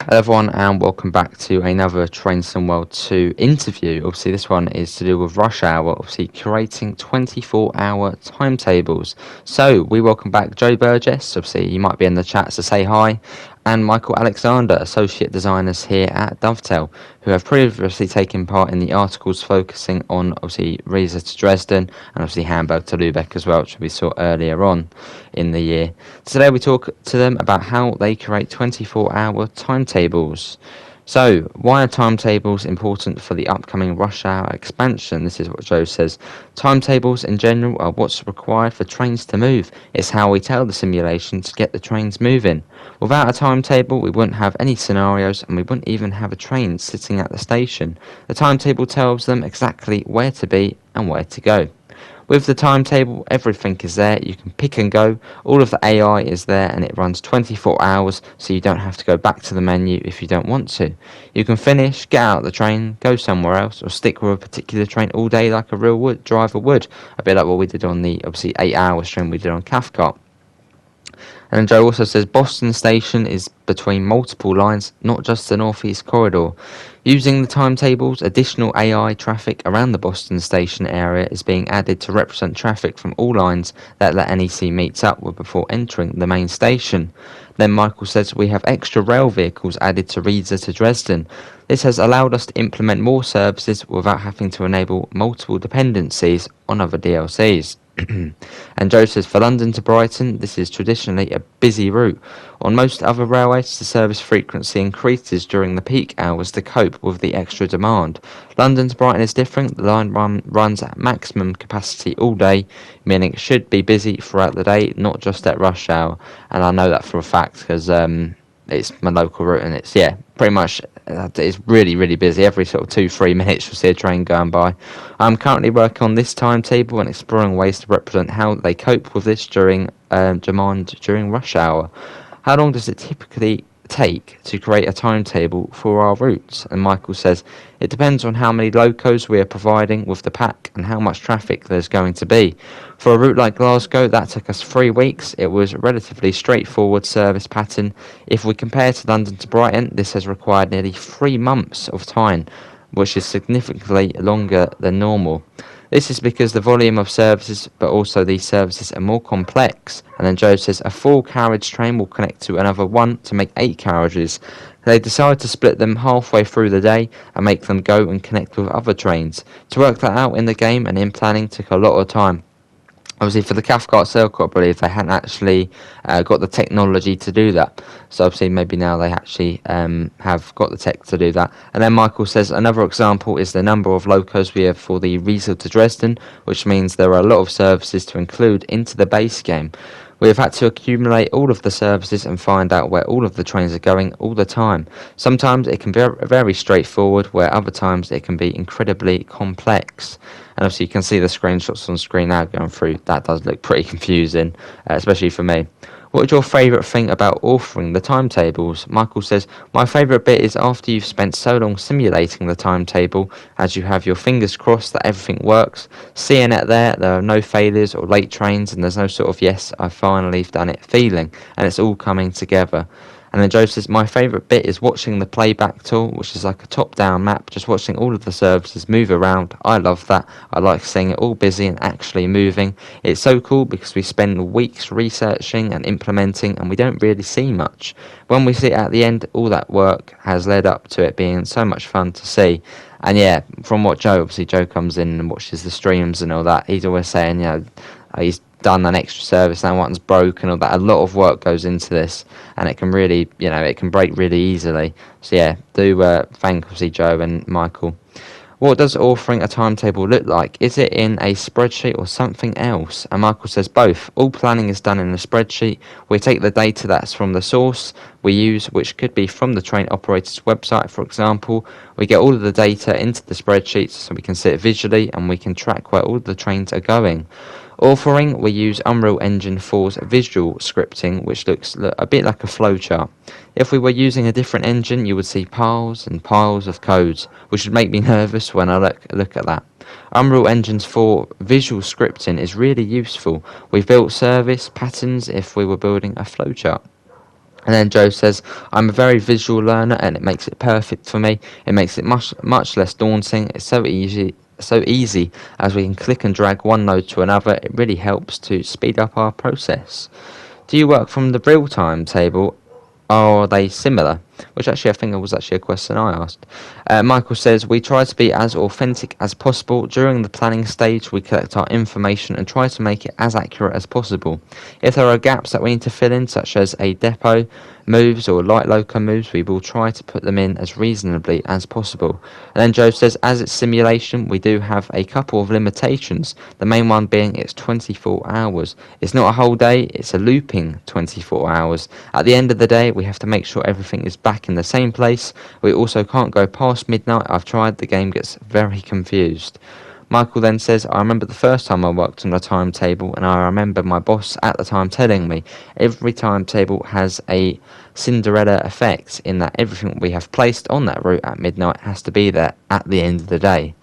Hello everyone and welcome back to another Train Sim World 2 interview. Obviously this one is to do with rush hour, obviously creating 24-hour timetables. So we welcome back Joe Burgess, obviously you might be in the chat, so say hi, and Michael Alexander, associate designers here at Dovetail, who have previously taken part in the articles focusing on obviously Riesa to Dresden and obviously Hamburg to Lübeck as well, which we saw earlier on in the year. Today we talk to them about how they create 24-hour timetables. So, why are timetables important for the upcoming rush hour expansion? This is what Joe says. Timetables in general are what's required for trains to move. It's how we tell the simulation to get the trains moving. Without a timetable, we wouldn't have any scenarios and we wouldn't even have a train sitting at the station. The timetable tells them exactly where to be and where to go. With the timetable, everything is there. You can pick and go. All of the AI is there and it runs 24 hours, so you don't have to go back to the menu if you don't want to. You can finish, get out the train, go somewhere else, or stick with a particular train all day like a real driver would. A bit like what we did on the, obviously, 8-hour stream we did on Cathcart. And then Joe also says Boston Station is between multiple lines, not just the Northeast Corridor. Using the timetables, additional AI traffic around the Boston Station area is being added to represent traffic from all lines that the NEC meets up with before entering the main station. Then Michael says we have extra rail vehicles added to Riesa to Dresden. This has allowed us to implement more services without having to enable multiple dependencies on other DLCs. And Joe says for London to Brighton, this is traditionally a busy route. On most other railways, the service frequency increases during the peak hours to cope with the extra demand. London to Brighton is different. The line runs at maximum capacity all day, meaning it should be busy throughout the day, not just at rush hour. And I know that for a fact because it's my local route and it's, pretty much it's really busy. Every sort of 2-3 minutes you'll see a train going by. I'm currently working on this timetable and exploring ways to represent how they cope with this during demand during rush hour. How long does it typically take to create a timetable for our routes? And Michael says it depends on how many locos we are providing with the pack and how much traffic there's going to be. For a route like Glasgow, that took us 3 weeks. It was a relatively straightforward service pattern. If we compare to London to Brighton, this has required nearly 3 months of time, which is significantly longer than normal. This is because the volume of services, but also these services are more complex. And then Joe says a 4-carriage train will connect to another one to make 8 carriages. They decide to split them halfway through the day and make them go and connect with other trains. To work that out in the game and in planning took a lot of time. Obviously, for the Cathcart Circle, I believe they hadn't actually got the technology to do that. So obviously, maybe now they actually have got the tech to do that. And then Michael says another example is the number of locos we have for the Riesa to Dresden, which means there are a lot of services to include into the base game. We have had to accumulate all of the services and find out where all of the trains are going all the time. Sometimes it can be very straightforward, where other times it can be incredibly complex. And obviously you can see the screenshots on screen now going through. That does look pretty confusing, especially for me. What is your favourite thing about authoring the timetables? Michael says, my favourite bit is after you've spent so long simulating the timetable, as you have your fingers crossed that everything works, seeing it there are no failures or late trains, and there's no sort of yes, I've finally done it feeling, and it's all coming together. And then Joe says, my favourite bit is watching the playback tool, which is like a top-down map, just watching all of the services move around. I love that. I like seeing it all busy and actually moving. It's so cool because we spend weeks researching and implementing and we don't really see much. When we see it at the end, all that work has led up to it being so much fun to see. And yeah, from what obviously Joe comes in and watches the streams and all that, he's always saying, he's done an extra service and one's broken or that. A lot of work goes into this and it can really, it can break really easily. So yeah, do thank obviously Joe and Michael. What does authoring a timetable look like? Is it in a spreadsheet or something else? And Michael says both. All planning is done in a spreadsheet. We take the data that's from the source we use, which could be from the train operator's website, for example. We get all of the data into the spreadsheets so we can see it visually and we can track where all the trains are going. Authoring, we use Unreal Engine 4's visual scripting, which looks a bit like a flowchart. If we were using a different engine, you would see piles and piles of codes, which would make me nervous when I look at that. Unreal Engine 4 visual scripting is really useful. We've built service patterns if we were building a flowchart. And then Joe says, I'm a very visual learner and it makes it perfect for me. It makes it much less daunting. It's so easy as we can click and drag one node to another. It really helps to speed up our process. Do you work from the real timetable? Are they similar? Which actually I think was actually a question I asked. Michael says, we try to be as authentic as possible. During the planning stage, we collect our information and try to make it as accurate as possible. If there are gaps that we need to fill in, such as a depot moves or light loco moves, we will try to put them in as reasonably as possible. And then Joe says, as it's simulation, we do have a couple of limitations. The main one being it's 24 hours. It's not a whole day, it's a looping 24 hours. At the end of the day, we have to make sure everything is back in the same place. We also can't go past midnight. I've tried, the game gets very confused. Michael then says, I remember the first time I worked on a timetable, and I remember my boss at the time telling me every timetable has a Cinderella effect in that everything we have placed on that route at midnight has to be there at the end of the day.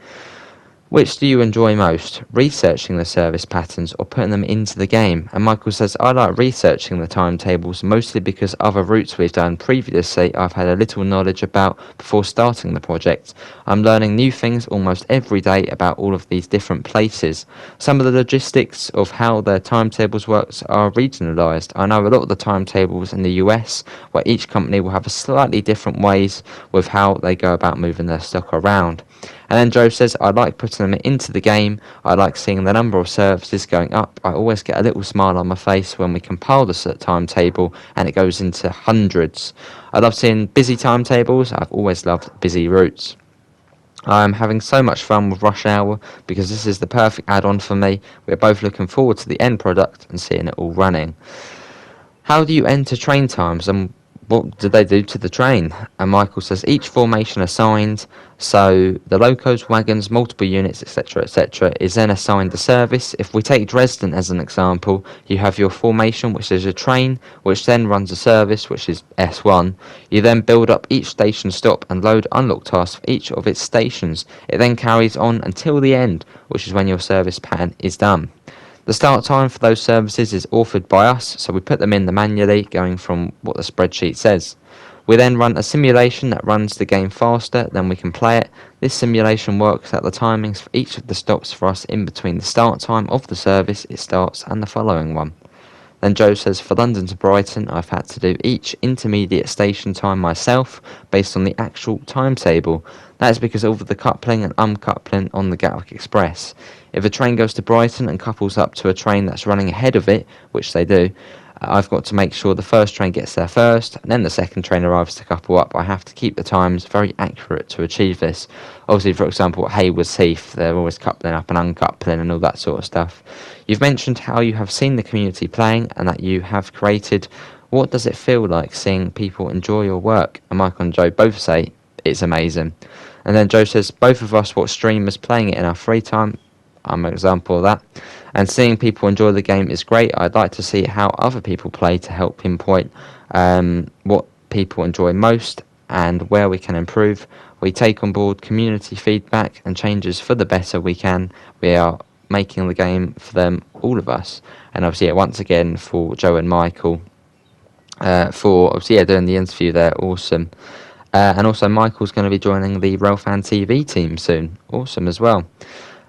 Which do you enjoy most, researching the service patterns or putting them into the game? And Michael says, I like researching the timetables, mostly because other routes we've done previously I've had a little knowledge about before starting the project. I'm learning new things almost every day about all of these different places. Some of the logistics of how their timetables works are regionalised. I know a lot of the timetables in the US, where each company will have a slightly different ways with how they go about moving their stock around. And then Joe says, I like putting them into the game. I like seeing the number of services going up. I always get a little smile on my face when we compile the timetable and it goes into hundreds. I love seeing busy timetables. I've always loved busy routes. I'm having so much fun with Rush Hour because this is the perfect add-on for me. We're both looking forward to the end product and seeing it all running. How do you enter train times and what do they do to the train? And Michael says each formation assigned, so the locos, wagons, multiple units, etc., is then assigned a service. If we take Dresden as an example, you have your formation, which is a train, which then runs a service, which is S1. You then build up each station stop and load unlock tasks for each of its stations. It then carries on until the end, which is when your service pattern is done. The start time for those services is authored by us, so we put them in manually, going from what the spreadsheet says. We then run a simulation that runs the game faster than we can play it. This simulation works out the timings for each of the stops for us in between the start time of the service it starts and the following one. Then Joe says, for London to Brighton, I've had to do each intermediate station time myself based on the actual timetable. That is because of the coupling and uncoupling on the Gatwick Express. If a train goes to Brighton and couples up to a train that's running ahead of it, which they do, I've got to make sure the first train gets there first, and then the second train arrives to couple up. I have to keep the times very accurate to achieve this. Obviously, for example, at Haywards Heath, they're always coupling up and uncoupling and all that sort of stuff. You've mentioned how you have seen the community playing and that you have created. What does it feel like seeing people enjoy your work? And Michael and Joe both say it's amazing. And then Joe says, both of us watch streamers playing it in our free time. I'm an example of that. And seeing people enjoy the game is great. I'd like to see how other people play to help pinpoint what people enjoy most and where we can improve. We take on board community feedback and changes for the better we can. We are making the game for them, all of us. And obviously, once again, for Joe and Michael, for obviously doing the interview there, awesome. And also, Michael's going to be joining the Railfan TV team soon, awesome as well.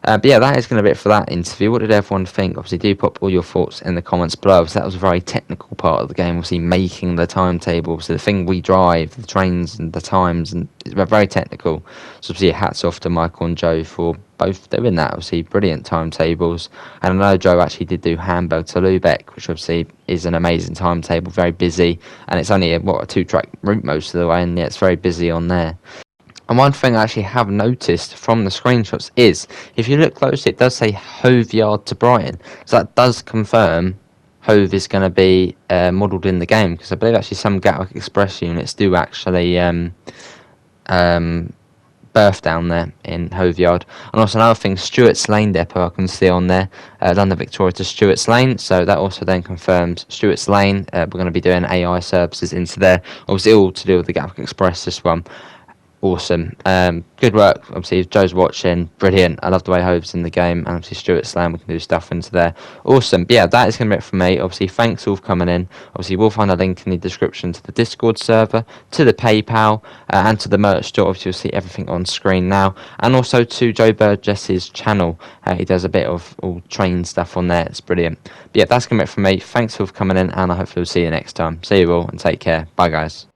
But yeah, that is going to be it for that interview. What did everyone think? Obviously, do pop all your thoughts in the comments below. So that was a very technical part of the game, obviously making the timetable. So the thing we drive, the trains and the times, and it's very technical. So obviously, hats off to Michael and Joe for both doing that. Obviously, brilliant timetables. And I know Joe actually did do Hamburg to Lubeck, which obviously is an amazing timetable, very busy. And it's only a 2-track route most of the way, and yeah, it's very busy on there. And one thing I actually have noticed from the screenshots is, if you look closely, it does say Hove Yard to Brighton. So that does confirm Hove is going to be modelled in the game, because I believe actually some Gatwick Express units do actually berth down there in Hove Yard. And also another thing, Stewart's Lane Depot I can see on there, London Victoria to Stewart's Lane. So that also then confirms Stewart's Lane. We're going to be doing AI services into there. Obviously all to do with the Gatwick Express, this one. Awesome. Good work. Obviously, if Joe's watching, brilliant. I love the way Hove's in the game, and obviously Stuart Slam, we can do stuff into there. Awesome. But yeah, that is going to be it from me. Obviously, thanks all for coming in. Obviously, we'll find a link in the description to the Discord server, to the PayPal, and to the merch store. Obviously, you'll see everything on screen now, and also to Joe Burgess's channel. He does a bit of all train stuff on there. It's brilliant. But yeah, that's going to be it from me. Thanks all for coming in, and I hope we'll see you next time. See you all, and take care. Bye, guys.